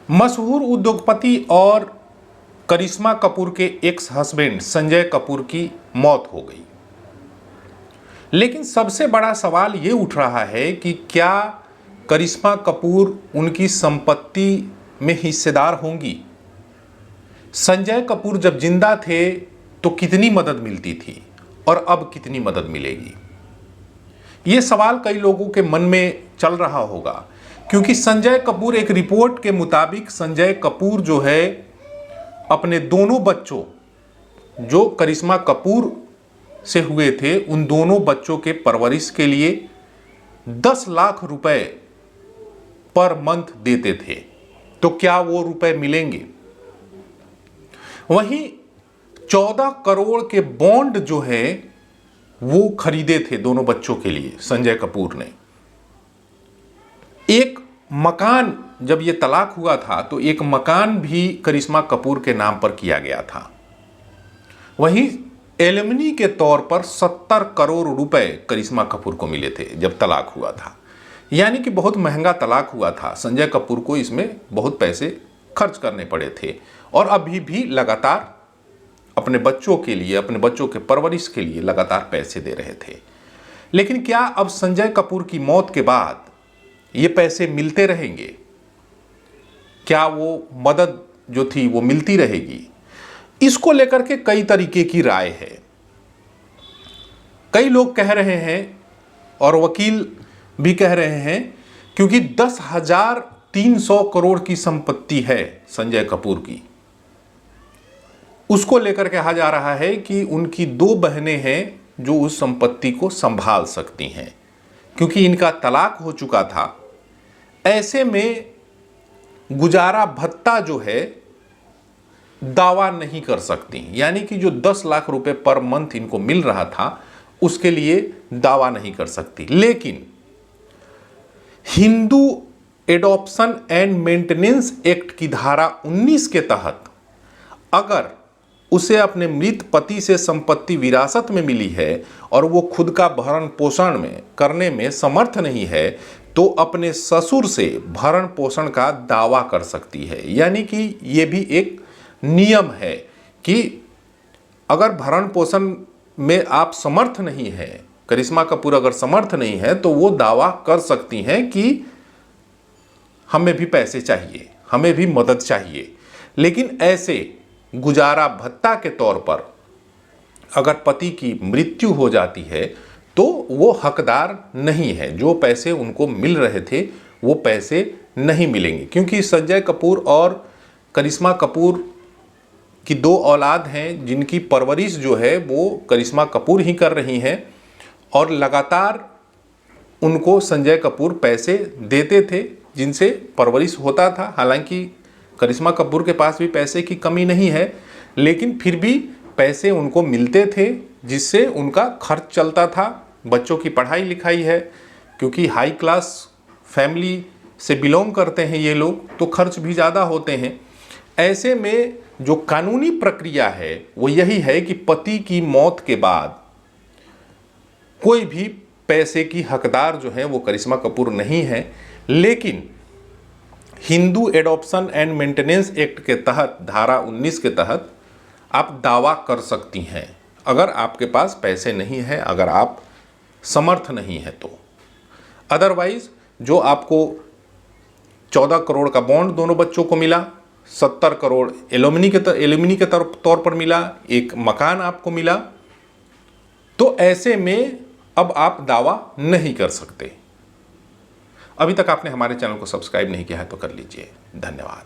मशहूर उद्योगपति और करिश्मा कपूर के एक्स हस्बैंड संजय कपूर की मौत हो गई। लेकिन सबसे बड़ा सवाल ये उठ रहा है कि क्या करिश्मा कपूर उनकी संपत्ति में हिस्सेदार होंगी? संजय कपूर जब जिंदा थे तो कितनी मदद मिलती थी और अब कितनी मदद मिलेगी? ये सवाल कई लोगों के मन में चल रहा होगा, क्योंकि संजय कपूर, एक रिपोर्ट के मुताबिक संजय कपूर जो है अपने दोनों बच्चों जो करिश्मा कपूर से हुए थे उन दोनों बच्चों के परवरिश के लिए 10 लाख रुपए पर मंथ देते थे। तो क्या वो रुपए मिलेंगे? वहीं 14 करोड़ के बॉन्ड जो है वो खरीदे थे दोनों बच्चों के लिए संजय कपूर ने। एक मकान, जब ये तलाक हुआ था तो एक मकान भी करिश्मा कपूर के नाम पर किया गया था। वहीं एलिमनी के तौर पर 70 करोड़ रुपए करिश्मा कपूर को मिले थे जब तलाक हुआ था। यानी कि बहुत महंगा तलाक हुआ था। संजय कपूर को इसमें बहुत पैसे खर्च करने पड़े थे और अभी भी लगातार अपने बच्चों के लिए, अपने बच्चों के परवरिश के लिए लगातार पैसे दे रहे थे। लेकिन क्या अब संजय कपूर की मौत के बाद ये पैसे मिलते रहेंगे? क्या वो मदद जो थी वो मिलती रहेगी? इसको लेकर के कई तरीके की राय है। कई लोग कह रहे हैं और वकील भी कह रहे हैं, क्योंकि 10,300 करोड़ की संपत्ति है संजय कपूर की, उसको लेकर कहा जा रहा है कि उनकी 2 बहनें हैं जो उस संपत्ति को संभाल सकती हैं, क्योंकि इनका तलाक हो चुका था। ऐसे में गुजारा भत्ता जो है दावा नहीं कर सकती, यानी कि जो 10 लाख रुपए पर मंथ इनको मिल रहा था उसके लिए दावा नहीं कर सकती। लेकिन Hindu adoption and maintenance act की धारा 19 के तहत अगर उसे अपने मृत पति से संपत्ति विरासत में मिली है और वो खुद का भरण पोषण में करने में समर्थ नहीं है, तो अपने ससुर से भरण पोषण का दावा कर सकती है। यानी कि ये भी एक नियम है कि अगर भरण पोषण में आप समर्थ नहीं है, करिश्मा कपूर अगर समर्थ नहीं है, तो वो दावा कर सकती हैं कि हमें भी पैसे चाहिए, हमें भी मदद चाहिए। लेकिन ऐसे गुजारा भत्ता के तौर पर अगर पति की मृत्यु हो जाती है तो वो हकदार नहीं है। जो पैसे उनको मिल रहे थे वो पैसे नहीं मिलेंगे, क्योंकि संजय कपूर और करिश्मा कपूर की 2 औलाद हैं जिनकी परवरिश जो है वो करिश्मा कपूर ही कर रही हैं और लगातार उनको संजय कपूर पैसे देते थे जिनसे परवरिश होता था। हालांकि करिश्मा कपूर के पास भी पैसे की कमी नहीं है, लेकिन फिर भी पैसे उनको मिलते थे जिससे उनका खर्च चलता था। बच्चों की पढ़ाई लिखाई है, क्योंकि हाई क्लास फैमिली से बिलोंग करते हैं ये लोग, तो खर्च भी ज़्यादा होते हैं। ऐसे में जो कानूनी प्रक्रिया है वो यही है कि पति की मौत के बाद कोई भी पैसे की हकदार जो है वो करिश्मा कपूर नहीं है। लेकिन Hindu adoption and maintenance act के तहत, धारा 19 के तहत आप दावा कर सकती हैं, अगर आपके पास पैसे नहीं है, अगर आप समर्थ नहीं है तो। अदरवाइज जो आपको 14 करोड़ का बॉन्ड दोनों बच्चों को मिला, 70 करोड़ एलिमनी के तौर पर मिला, एक मकान आपको मिला, तो ऐसे में अब आप दावा नहीं कर सकते। अभी तक आपने हमारे चैनल को सब्सक्राइब नहीं किया है तो कर लीजिए। धन्यवाद।